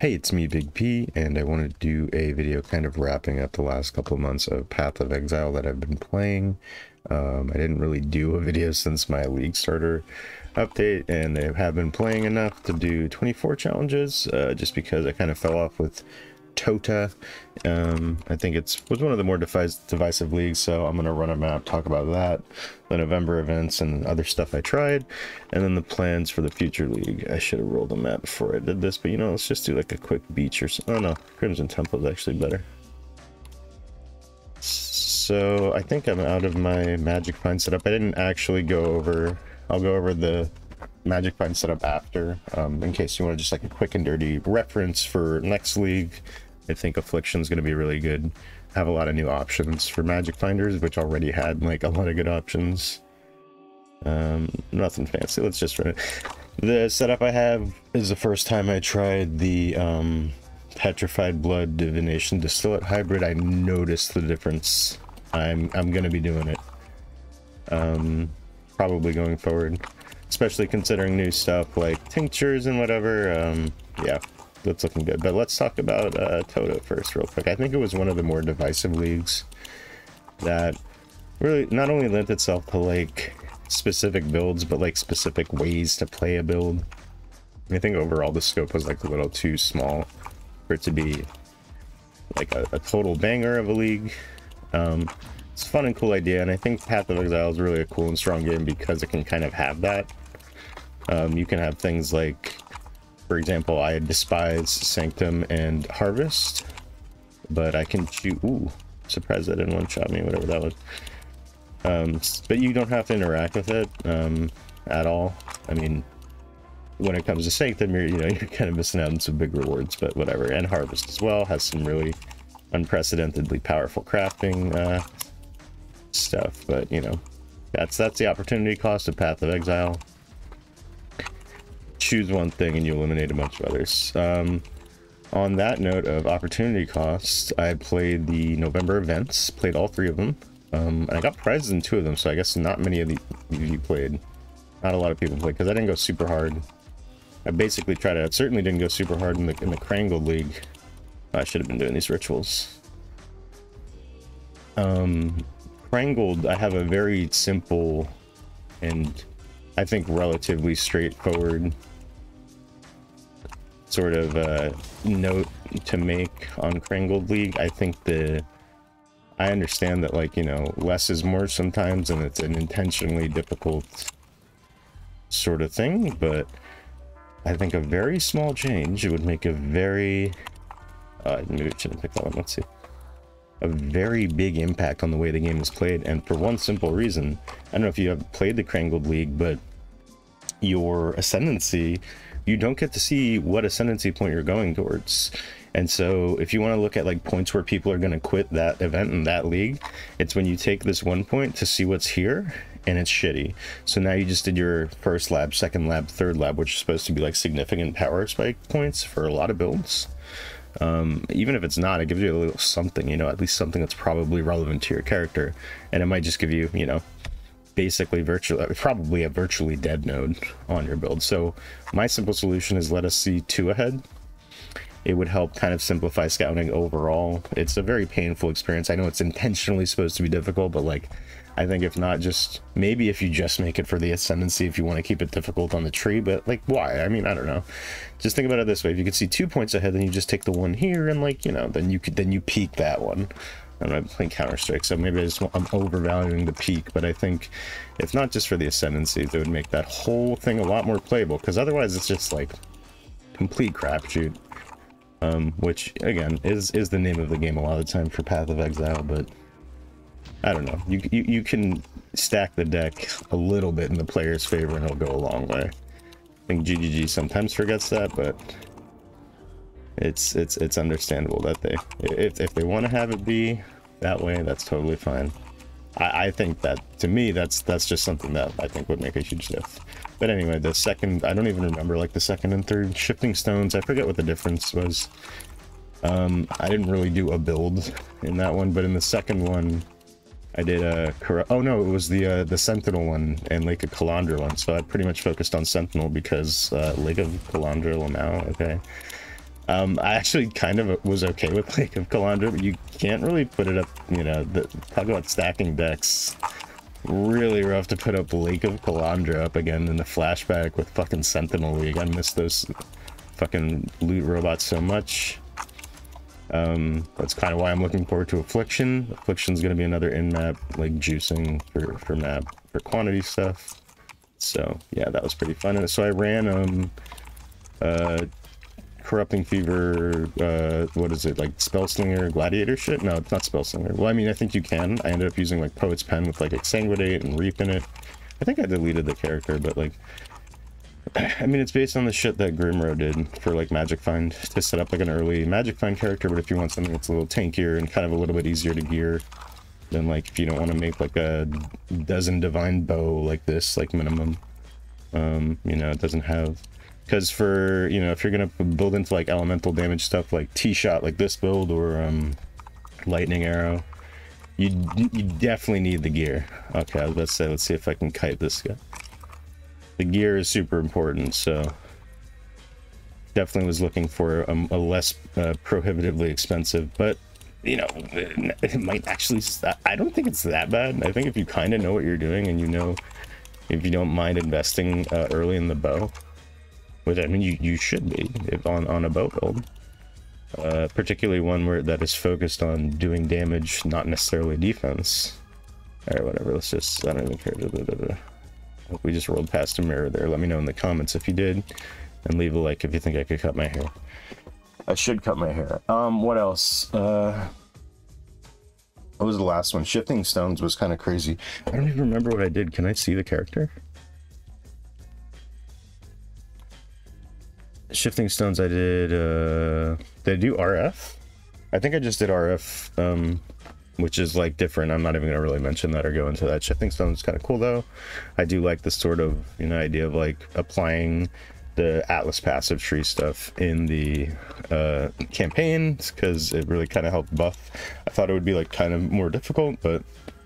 Hey, it's me, Big P, and I wanted to do a video kind of wrapping up the last couple of months of Path of Exile that I've been playing. I didn't really do a video since my League Starter update, and I have been playing enough to do 24 challenges, just because I kind of fell off with Tota. I think was one of the more divisive leagues, so I'm going to run a map, talk about that, the November events and other stuff I tried, and then the plans for the future league. I should have rolled a map before I did this, but you know, let's just do like a quick beach or something. Oh no, Crimson Temple is actually better. So I think I'm out of my Magic Find setup. I didn't actually go over, I'll go over the Magic Find setup after, in case you want just like a quick and dirty reference for next league. I think Affliction's going to be really good. Have a lot of new options for Magic Finders, which already had like a lot of good options. Nothing fancy. Let's just run it. The setup I have is the first time I tried the Petrified Blood Divination Distillate Hybrid. I noticed the difference. I'm going to be doing it. Probably going forward, especially considering new stuff like tinctures and whatever. Yeah. That's looking good, but let's talk about Toto first real quick. I think it was one of the more divisive leagues that really not only lent itself to like specific builds, but like specific ways to play a build. I think overall the scope was like a little too small for it to be like a total banger of a league. It's a fun and cool idea, and I think Path of Exile is really a cool and strong game because it can kind of have that. You can have things like, for example, I despise Sanctum and Harvest, but I can shoot. Ooh, surprised that didn't one-shot me, whatever that was. But you don't have to interact with it at all. I mean, when it comes to Sanctum, you're kind of missing out on some big rewards, but whatever. And Harvest as well has some really unprecedentedly powerful crafting stuff. But you know, that's the opportunity cost of Path of Exile. Choose one thing and you eliminate a bunch of others. On that note of opportunity costs, I played the November events, played all 3 of them, and I got prizes in 2 of them, so I guess not many of you played. Not a lot of people played because I didn't go super hard. I basically tried to, certainly didn't go super hard in the Crangled League. I should have been doing these rituals. Crangled, I have a very simple and I think relatively straightforward sort of note to make on Crangled League. I think I understand that, like, you know, less is more sometimes, and it's an intentionally difficult sort of thing, but I think a very small change, it would make a very maybe I shouldn't pick that one. Let's see. A very big impact on the way the game is played, and for one simple reason. I don't know if you have played the Crangled League, but your ascendancy, you don't get to see what ascendancy point you're going towards. And so if you want to look at like points where people are going to quit that event in that league, it's when you take this one point to see what's here, and it's shitty. So now you just did your first lab, second lab, third lab, which is supposed to be like significant power spike points for a lot of builds. Even if it's not, it gives you a little something, you know, at least something that's probably relevant to your character, and it might just give you, you know, basically probably a virtually dead node on your build. So my simple solution is let us see 2 ahead. It would help kind of simplify scouting overall. It's a very painful experience. I know it's intentionally supposed to be difficult, but like, I think if not, just maybe if you just make it for the ascendancy, if you want to keep it difficult on the tree, but like, why? I mean, I don't know. Just think about it this way: if you could see 2 points ahead, then you just take the one here, and like, you know, then you peak that one. I don't know, I'm playing Counter-Strike, so maybe I'm overvaluing the peak, but I think if not just for the ascendancy, it would make that whole thing a lot more playable, because otherwise it's just like complete crapshoot. Which again is the name of the game a lot of the time for Path of Exile, but I don't know. You can stack the deck a little bit in the player's favor, and it'll go a long way. I think GGG sometimes forgets that, but it's understandable that if they want to have it be that way, that's totally fine. I think that, to me, that's just something that I think would make a huge difference. But anyway, the second, I don't even remember like the second and third shifting stones. I forget what the difference was. I didn't really do a build in that one, but in the second one I did oh no, it was the Sentinel one and Lake of Calandra one. So I pretty much focused on Sentinel because Lake of Calandra, Lamau, okay. I actually kind of was okay with Lake of Calandra, but you can't really put it up, you know, talk about stacking decks. Really rough to put up Lake of Calandra up again in the flashback with fucking Sentinel League. I miss those fucking loot robots so much. That's kind of why I'm looking forward to Affliction. Affliction's gonna be another in-map, like, juicing for map, for quantity stuff. So, yeah, that was pretty fun. And so I ran, Corrupting Fever, what is it, like Spellslinger Gladiator shit? No, it's not Spellslinger. Well, I mean, I think you can. I ended up using like Poet's Pen with like Exsanguinate and Reap in it. I think I deleted the character, but like, I mean, it's based on the shit that Grimro did for like Magic Find to set up like an early Magic Find character, but if you want something that's a little tankier and kind of a little bit easier to gear, then like if you don't want to make like a dozen Divine Bow like this, like minimum, you know, it doesn't have... Because for, you know, if you're gonna build into like elemental damage stuff like T-Shot like this build or Lightning Arrow, you definitely need the gear. Okay, I was about to say, let's see if I can kite this guy. The gear is super important, so definitely was looking for a less prohibitively expensive, but you know, it might actually... I don't think it's that bad. I think if you kind of know what you're doing and you know, if you don't mind investing early in the bow, which I mean you should be if on a bow build, particularly one where that is focused on doing damage, not necessarily defense. All right, whatever. Let's just... I don't even care. We just rolled past a mirror there. Let me know in the comments if you did, and leave a like if you think I could cut my hair. I should cut my hair. What else? What was the last one? Shifting Stones was kind of crazy. I don't even remember what I did. Can I see the character? Shifting Stones, I did, did I do RF? I think I just did RF, which is like different. I'm not even gonna really mention that or go into that. Shifting Stones is kind of cool though. I do like this sort of, you know, idea of like applying the Atlas passive tree stuff in the campaigns, because it really kind of helped buff. I thought it would be like kind of more difficult, but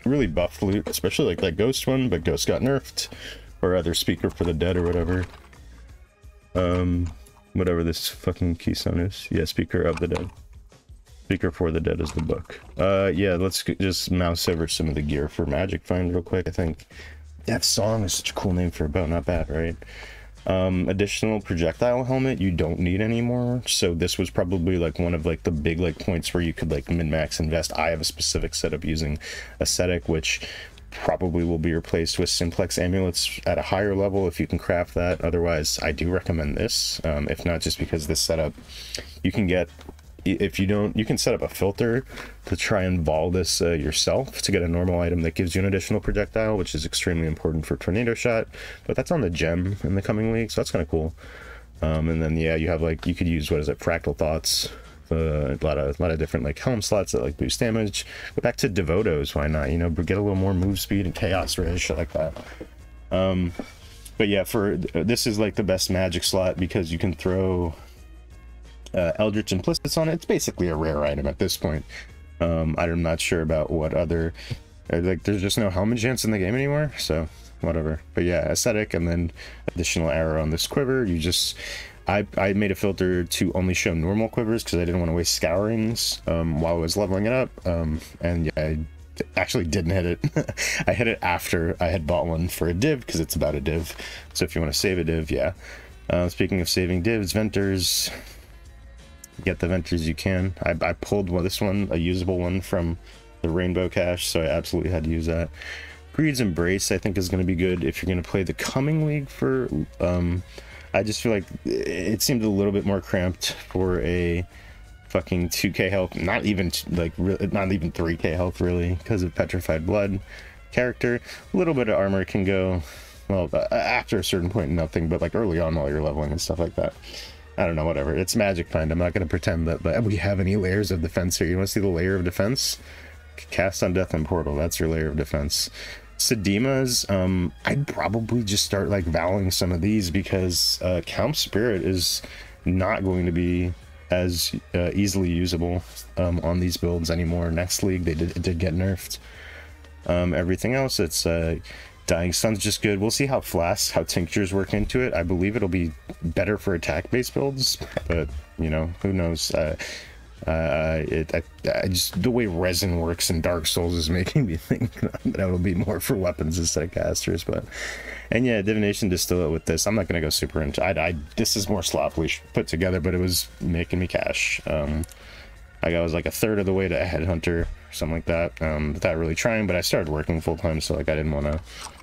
really buffed loot, especially like that Ghost one, but Ghost got nerfed, or other Speaker for the Dead or whatever. Whatever this fucking keystone is. Yeah, Speaker of the Dead. Speaker for the Dead is the book. Yeah, let's just mouse over some of the gear for Magic Find real quick. I think Death Song is such a cool name for a bow, not bad, right? Additional projectile helmet you don't need anymore, so this was probably like one of like the big like points where you could like min-max invest. I have a specific setup using Ascetic, which probably will be replaced with Simplex amulets at a higher level if you can craft that. Otherwise, I do recommend this, if not just because this setup you can get, if you don't, you can set up a filter to try and vol this yourself to get a normal item that gives you an additional projectile, which is extremely important for Tornado Shot, but that's on the gem in the coming week, so that's kind of cool. And then yeah, you have like, you could use, what is it, Fractal Thoughts, a lot of different like helm slots that like boost damage. Go back to Devotos, why not, you know, get a little more move speed and chaos res, shit like that. But yeah, for this is like the best magic slot because you can throw Eldritch Implicits on it. It's basically a rare item at this point. I'm not sure about what other, like there's just no helmet chance in the game anymore, so whatever. But yeah, Ascetic, and then additional arrow on this quiver. You just, I made a filter to only show normal quivers because I didn't want to waste scourings while I was leveling it up. And yeah, I actually didn't hit it. I hit it after I had bought one for a div because it's about a div. So if you want to save a div, yeah. Speaking of saving divs, Venters, get the Venters you can. I pulled this one, a usable one from the Rainbow Cache, so I absolutely had to use that. Greed's Embrace I think is going to be good if you're going to play the coming league for... I just feel like it seemed a little bit more cramped for a fucking 2k health, not even like not even 3k health really, because of Petrified Blood character. A little bit of armor can go, well, after a certain point nothing, but like early on while you're leveling and stuff like that. I don't know, whatever. It's Magic Find. I'm not going to pretend that we have any layers of defense here. You want to see the layer of defense? Cast on Death and Portal. That's your layer of defense. Sedemas, I'd probably just start like valuing some of these because Count Spirit is not going to be as easily usable on these builds anymore. Next league it did get nerfed. Everything else, it's Dying Sun's just good. We'll see how flasks, how tinctures work into it. I believe it'll be better for attack-based builds, but, you know, who knows? I just, the way resin works in Dark Souls is making me think that it'll be more for weapons instead of casters, but... And yeah, Divination Distillate with this, I'm not going to go super into... this is more sloppily put together, but it was making me cash. I was like a third of the way to a Headhunter, or something like that, without really trying, but I started working full-time, so like I didn't want to...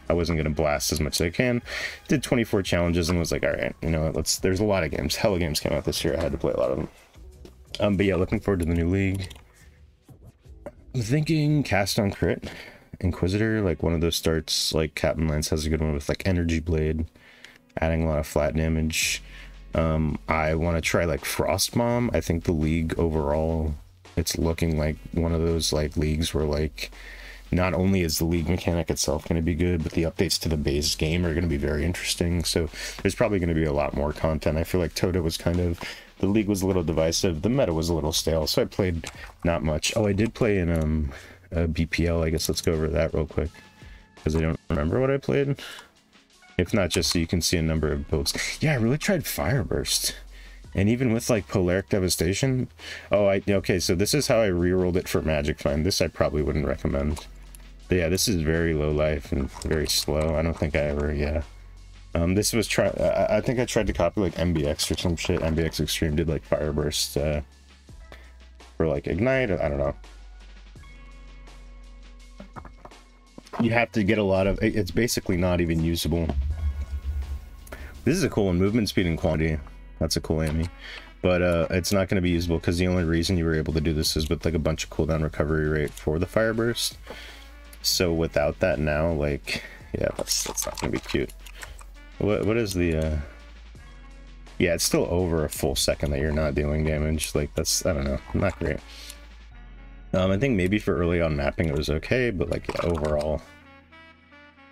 I wasn't going to blast as much as I can. Did 24 challenges and was like, alright, you know what, there's a lot of games. Hella games came out this year, I had to play a lot of them. But yeah, looking forward to the new league. I'm thinking Cast on Crit. Inquisitor, like one of those starts, like Captain Lance has a good one with like Energy Blade, adding a lot of flat damage. I want to try like Frost Bomb. I think the league overall, it's looking like one of those like leagues where like not only is the league mechanic itself going to be good, but the updates to the base game are going to be very interesting. So there's probably going to be a lot more content. I feel like Tota was kind of, the league was a little divisive, the meta was a little stale, so I played not much. Oh, I did play in BPL, I guess. Let's go over that real quick, because I don't remember what I played. If not, just so you can see a number of builds. Yeah, I really tried Fireburst, and even with like Polaric Devastation. Oh, okay, so this is how I rerolled it for Magic Find. This I probably wouldn't recommend. But yeah, this is very low life and very slow. I don't think I ever, yeah. This was I think I tried to copy like MBX or some shit. MBX Extreme did like Fireburst for like Ignite. I don't know. You have to get a lot of, it's basically not even usable. This is a cool one, movement speed and quantity. That's a cool Amy, but it's not going to be usable because the only reason you were able to do this is with like a bunch of cooldown recovery rate for the Fireburst. So without that now, like, yeah, that's not going to be cute. What is the yeah, it's still over a full second that you're not dealing damage. Like, that's, I don't know, not great. I think maybe for early on mapping it was okay, but like, yeah, overall,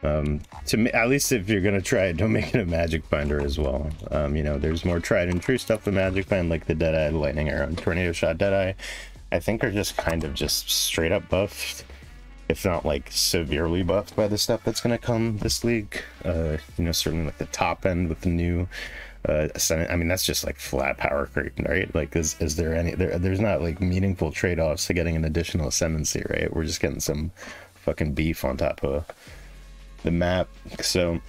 to me, at least if you're gonna try it, don't make it a Magic Finder as well. You know, there's more tried and true stuff with Magic Find, like the Deadeye, the Lightning Arrow, and Tornado Shot Deadeye, I think are just kind of just straight up buffed, if not like severely buffed by the stuff that's gonna come this league. You know, certainly like the top end with the new Ascendant. I mean, that's just like flat power creep, right? Like, is there any there's not like meaningful trade-offs to getting an additional ascendancy, right? We're just getting some fucking beef on top of the map. So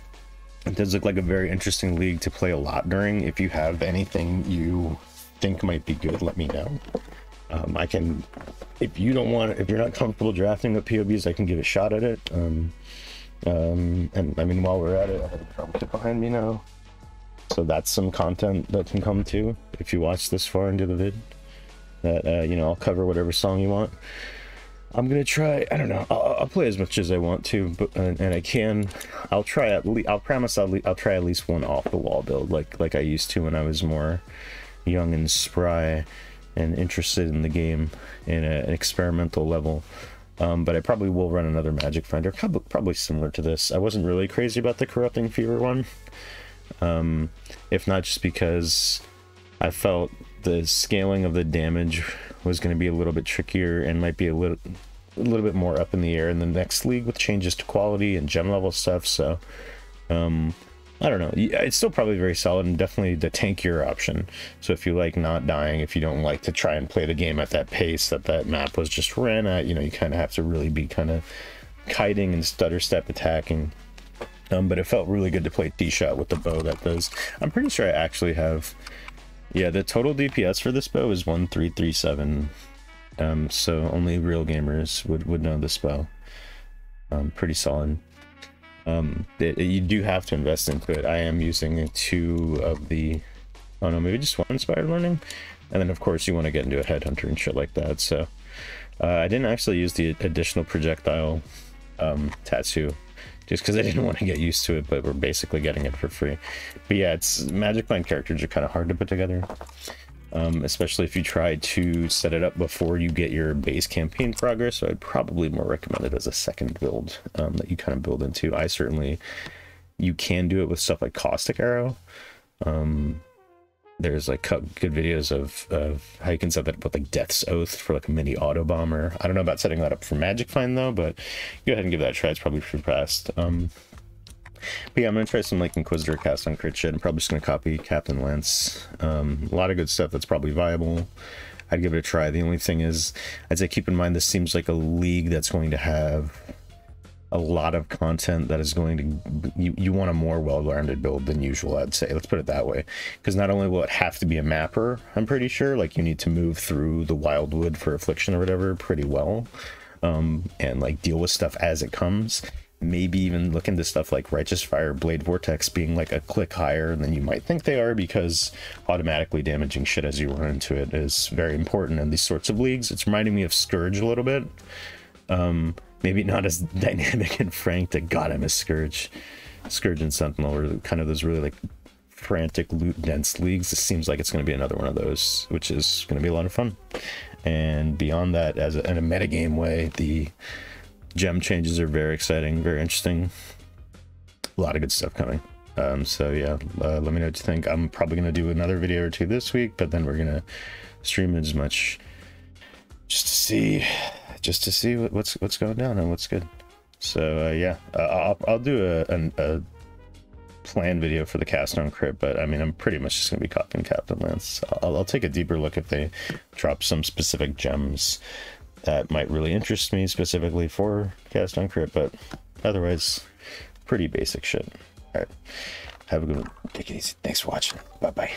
it does look like a very interesting league to play a lot during. If you have anything you think might be good, let me know. I can, if you don't want, if you're not comfortable drafting with POBs, I can give a shot at it. And I mean, while we're at it, I have a drum kit behind me now. So that's some content that can come too, if you watch this far into the vid. That, you know, I'll cover whatever song you want. I'm gonna try, I don't know, I'll play as much as I want to, but, and I can, I'll try at least, I'll promise I'll try at least one off-the-wall build, like I used to when I was more young and spry and interested in the game in an experimental level. But I probably will run another Magic Finder, probably similar to this. I wasn't really crazy about the Corrupting Fever one. If not just because I felt the scaling of the damage was going to be a little bit trickier and might be a little bit more up in the air in the next league with changes to quality and gem level stuff. So I don't know, it's still probably very solid and definitely the tankier option. So if you like not dying, if you don't like to try and play the game at that pace that map was just ran at, you know, you kind of have to really be kind of kiting and stutter step attacking. But it felt really good to play D-Shot with the bow that does. I'm pretty sure I actually have, yeah, the total DPS for this bow is 1337. So only real gamers would know this bow. Pretty solid. You do have to invest into it. I am using 2 of the, oh no, maybe just 1 Inspired Learning. And then of course you want to get into a Headhunter and shit like that. So I didn't actually use the additional projectile tattoo, just because I didn't want to get used to it, but we're basically getting it for free. But yeah, it's Magic Find characters are kind of hard to put together, especially if you try to set it up before you get your base campaign progress. So I'd probably more recommend it as a second build that you kind of build into. You can do it with stuff like Caustic Arrow. There's like good videos of how you can set that up with like Death's Oath for like a mini auto bomber. I don't know about setting that up for Magic Find though, but go ahead and give that a try. It's probably pretty fast. But yeah, I'm gonna try some like Inquisitor cast on crit shit. I'm probably just gonna copy Captain Lance. A lot of good stuff that's probably viable. I'd give it a try. The only thing is, I'd say keep in mind this seems like a league that's going to have a lot of content that is going to, you want a more well-rounded build than usual, I'd say. Let's put it that way. Because not only will it have to be a mapper, I'm pretty sure, like you need to move through the Wildwood for Affliction or whatever pretty well, and like deal with stuff as it comes. Maybe even look into stuff like Righteous Fire, Blade Vortex being like a click higher than you might think they are, because automatically damaging shit as you run into it is very important in these sorts of leagues. It's reminding me of Scourge a little bit. Maybe not as dynamic and frank. To God, I miss Scourge. Scourge and Sentinel are kind of those really like frantic loot dense leagues. This seems like it's going to be another one of those, which is going to be a lot of fun. And beyond that, as in a metagame way, the gem changes are very exciting, very interesting. A lot of good stuff coming. So yeah, let me know what you think. I'm probably going to do another video or two this week, but then we're going to stream as much just to see what's going down and what's good. So yeah, I'll do a plan video for the cast on crit, but I mean I'm pretty much just gonna be copying Captain Lance. I'll take a deeper look if they drop some specific gems that might really interest me specifically for cast on crit, but otherwise pretty basic shit. All right, have a good one. Take it easy. Thanks for watching. Bye bye.